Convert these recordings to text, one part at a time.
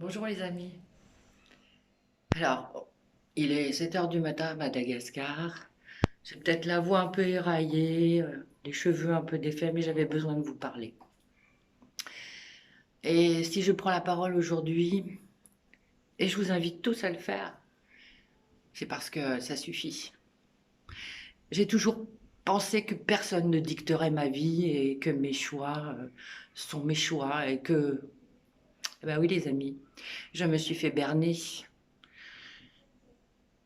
Bonjour les amis. Alors, il est 7 heures du matin à Madagascar. J'ai peut-être la voix un peu éraillée, les cheveux un peu défaits, mais j'avais besoin de vous parler. Et si je prends la parole aujourd'hui, et je vous invite tous à le faire, c'est parce que ça suffit. J'ai toujours pensé que personne ne dicterait ma vie et que mes choix sont mes choix et que, eh ben oui les amis, je me suis fait berner.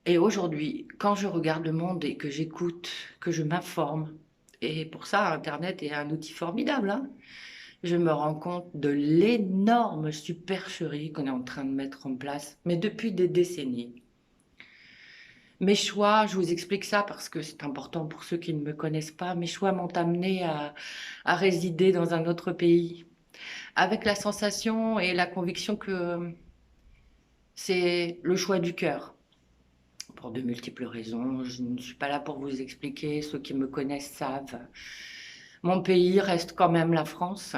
Et aujourd'hui, quand je regarde le monde et que j'écoute, que je m'informe, et pour ça, Internet est un outil formidable, hein, je me rends compte de l'énorme supercherie qu'on est en train de mettre en place, mais depuis des décennies. Mes choix, je vous explique ça parce que c'est important pour ceux qui ne me connaissent pas, mes choix m'ont amené à résider dans un autre pays, avec la sensation et la conviction que c'est le choix du cœur. Pour de multiples raisons. Je ne suis pas là pour vous expliquer. Ceux qui me connaissent savent. Mon pays reste quand même la France.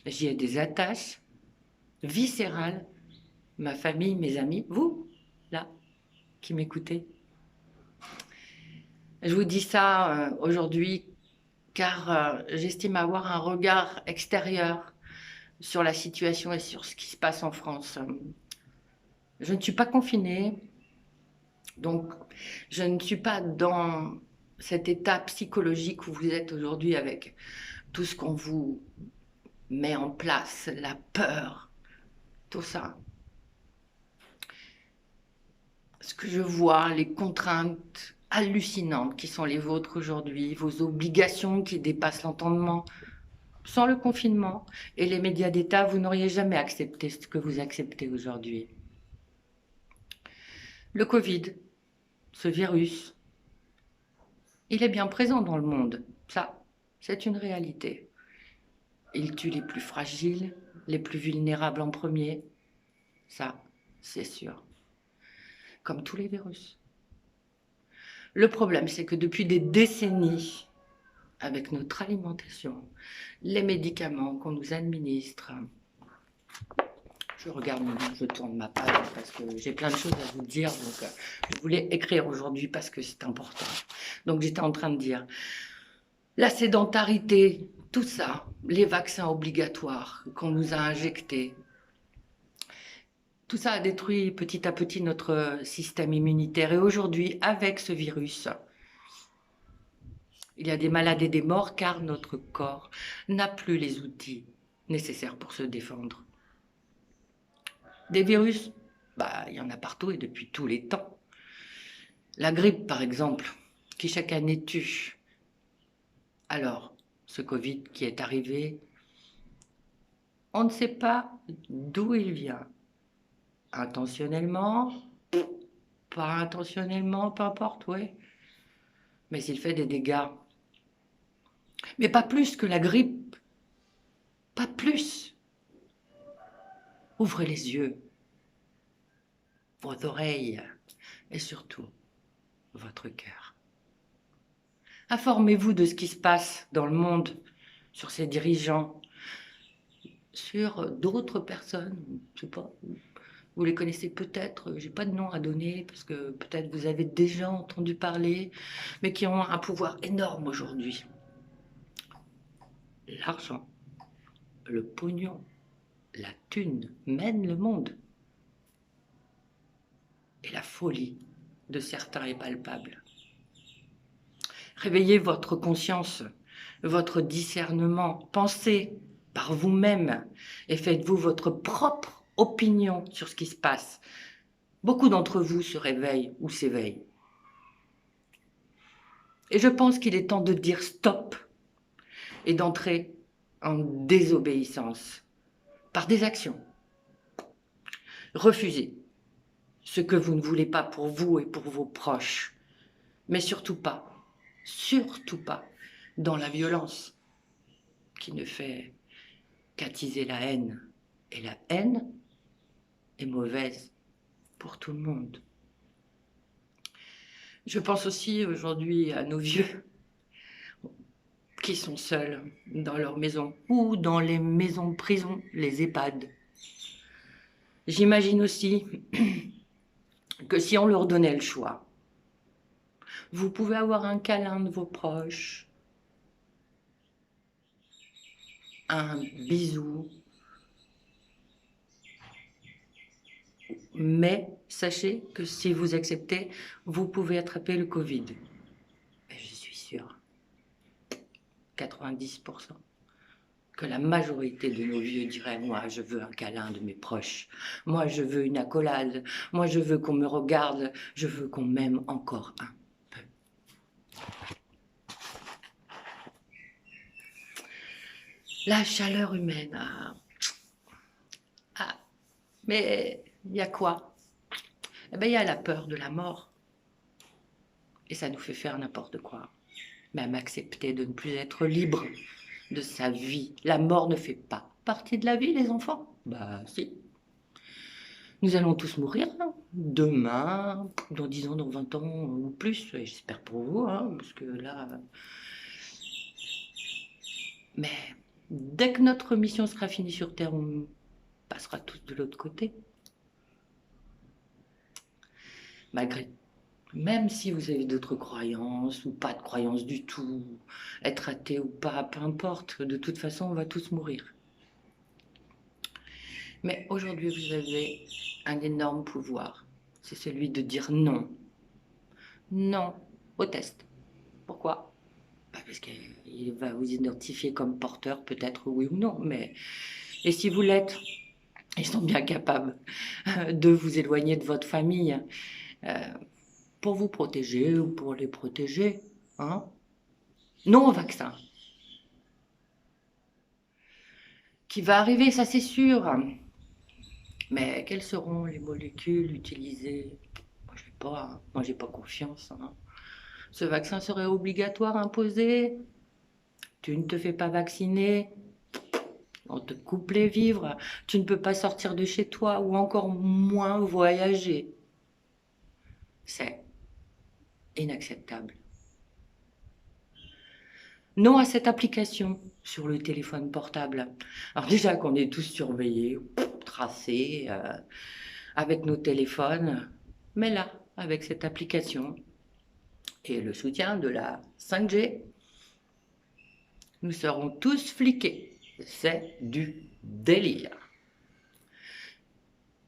J'y ai des attaches viscérales. Ma famille, mes amis, vous, là, qui m'écoutez. Je vous dis ça aujourd'hui car j'estime avoir un regard extérieur sur la situation et sur ce qui se passe en France. Je ne suis pas confinée, donc je ne suis pas dans cet état psychologique où vous êtes aujourd'hui avec tout ce qu'on vous met en place, la peur, tout ça. Ce que je vois, les contraintes hallucinantes qui sont les vôtres aujourd'hui, vos obligations qui dépassent l'entendement. Sans le confinement et les médias d'État, vous n'auriez jamais accepté ce que vous acceptez aujourd'hui. Le Covid, ce virus, il est bien présent dans le monde. Ça, c'est une réalité. Il tue les plus fragiles, les plus vulnérables en premier. Ça, c'est sûr. Comme tous les virus. Le problème, c'est que depuis des décennies, avec notre alimentation, les médicaments qu'on nous administre, je regarde, je tourne ma page parce que j'ai plein de choses à vous dire, donc je voulais écrire aujourd'hui parce que c'est important. Donc j'étais en train de dire, la sédentarité, tout ça, les vaccins obligatoires qu'on nous a injectés, tout ça a détruit petit à petit notre système immunitaire. Et aujourd'hui, avec ce virus, il y a des malades et des morts car notre corps n'a plus les outils nécessaires pour se défendre. Des virus, bah, il y en a partout et depuis tous les temps. La grippe, par exemple, qui chaque année tue. Alors, ce Covid qui est arrivé, on ne sait pas d'où il vient. Intentionnellement, pas intentionnellement, peu importe, oui. Mais il fait des dégâts. Mais pas plus que la grippe. Pas plus. Ouvrez les yeux, vos oreilles et surtout votre cœur. Informez-vous de ce qui se passe dans le monde, sur ses dirigeants, sur d'autres personnes, je sais pas, vous les connaissez peut-être, j'ai pas de nom à donner parce que peut-être vous avez déjà entendu parler, mais qui ont un pouvoir énorme aujourd'hui. L'argent, le pognon, la thune mènent le monde. Et la folie de certains est palpable. Réveillez votre conscience, votre discernement, pensez par vous-même et faites-vous votre propre opinion sur ce qui se passe. Beaucoup d'entre vous se réveillent ou s'éveillent. Et je pense qu'il est temps de dire stop et d'entrer en désobéissance par des actions. Refusez ce que vous ne voulez pas pour vous et pour vos proches, mais surtout pas dans la violence qui ne fait qu'attiser la haine. Et la haine est mauvaise pour tout le monde. Je pense aussi aujourd'hui à nos vieux qui sont seuls dans leur maison ou dans les maisons-prisons, les EHPAD. J'imagine aussi que si on leur donnait le choix, vous pouvez avoir un câlin de vos proches, un bisou, mais sachez que si vous acceptez, vous pouvez attraper le Covid. Et je suis sûre, 90%, que la majorité de nos vieux diraient: moi, je veux un câlin de mes proches, moi, je veux une accolade, moi, je veux qu'on me regarde, je veux qu'on m'aime encore un peu. La chaleur humaine, ah, mais il y a quoi? Eh bien, il y a la peur de la mort. Et ça nous fait faire n'importe quoi. Même accepter de ne plus être libre de sa vie. La mort ne fait pas partie de la vie, les enfants. Bah si. Nous allons tous mourir, hein. Demain, dans 10 ans, dans 20 ans ou plus, et j'espère pour vous, hein, parce que là... Mais dès que notre mission sera finie sur Terre, on passera tous de l'autre côté. Malgré, même si vous avez d'autres croyances ou pas de croyances du tout, être athée ou pas, peu importe, de toute façon, on va tous mourir. Mais aujourd'hui, vous avez un énorme pouvoir. C'est celui de dire non. Non au test. Pourquoi? Parce qu'il va vous identifier comme porteur, peut-être oui ou non. Mais et si vous l'êtes, ils sont bien capables de vous éloigner de votre famille euh, pour vous protéger ou pour les protéger. Hein? Non au vaccin. Qui va arriver, ça c'est sûr. Mais quelles seront les molécules utilisées? Moi, je sais pas. Hein. Moi, j'ai pas confiance. Hein. Ce vaccin serait obligatoire, imposé. Tu ne te fais pas vacciner, on te coupe les vivres. Tu ne peux pas sortir de chez toi ou encore moins voyager. C'est inacceptable. Non à cette application sur le téléphone portable. Alors déjà qu'on est tous surveillés, tracés avec nos téléphones, mais là, avec cette application et le soutien de la 5G, nous serons tous fliqués. C'est du délire.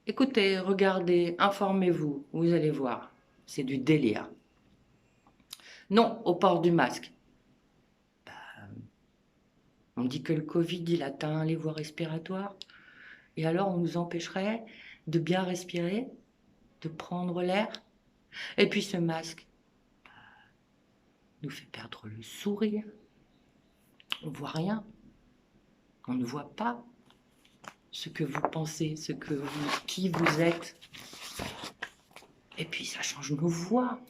Écoutez, regardez, informez-vous, vous allez voir, c'est du délire. Non au port du masque. On dit que le Covid, il atteint les voies respiratoires, et alors on nous empêcherait de bien respirer, de prendre l'air. Et puis ce masque nous fait perdre le sourire. On ne voit rien, on ne voit pas ce que vous pensez, qui vous êtes. Et puis ça change nos voix.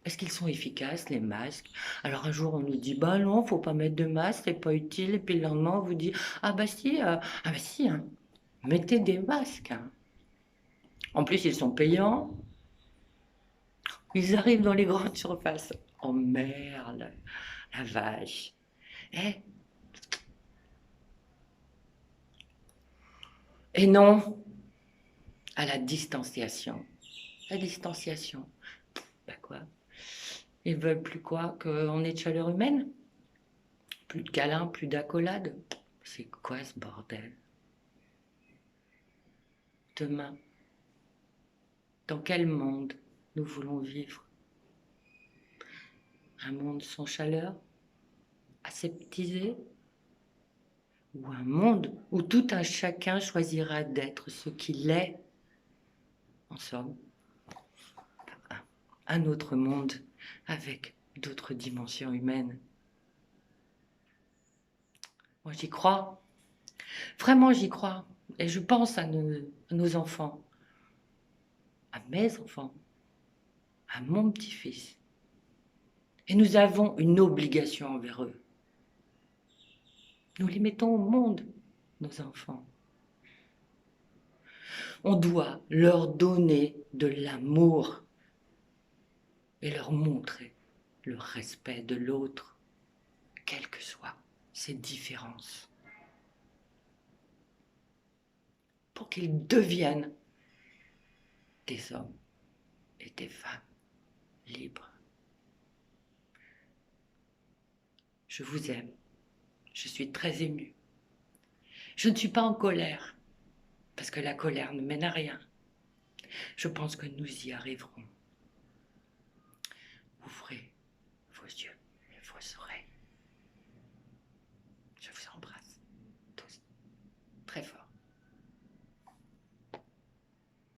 Est-ce qu'ils sont efficaces, les masques? Alors un jour, on nous dit, bah non, faut pas mettre de masque, c'est pas utile. Et puis le lendemain, on vous dit, ah bah si, hein, mettez des masques. Hein. En plus, ils sont payants. Ils arrivent dans les grandes surfaces. Oh merde, la vache. Eh, et non à la distanciation. La distanciation. Bah quoi? Ils veulent plus quoi? Qu'on ait de chaleur humaine? Plus de câlins, plus d'accolades? C'est quoi ce bordel? Demain, dans quel monde nous voulons vivre? Un monde sans chaleur, aseptisé? Ou un monde où tout un chacun choisira d'être ce qu'il est? En somme, un autre monde avec d'autres dimensions humaines. Moi, j'y crois. Vraiment, j'y crois. Et je pense à nos enfants, à mes enfants, à mon petit-fils. Et nous avons une obligation envers eux. Nous les mettons au monde, nos enfants. On doit leur donner de l'amour et leur montrer le respect de l'autre, quelles que soient ses différences. qu'ils deviennent des hommes et des femmes libres. Je vous aime. Je suis très émue. Je ne suis pas en colère, parce que la colère ne mène à rien. Je pense que nous y arriverons. Ouvrez vos yeux et vos oreilles.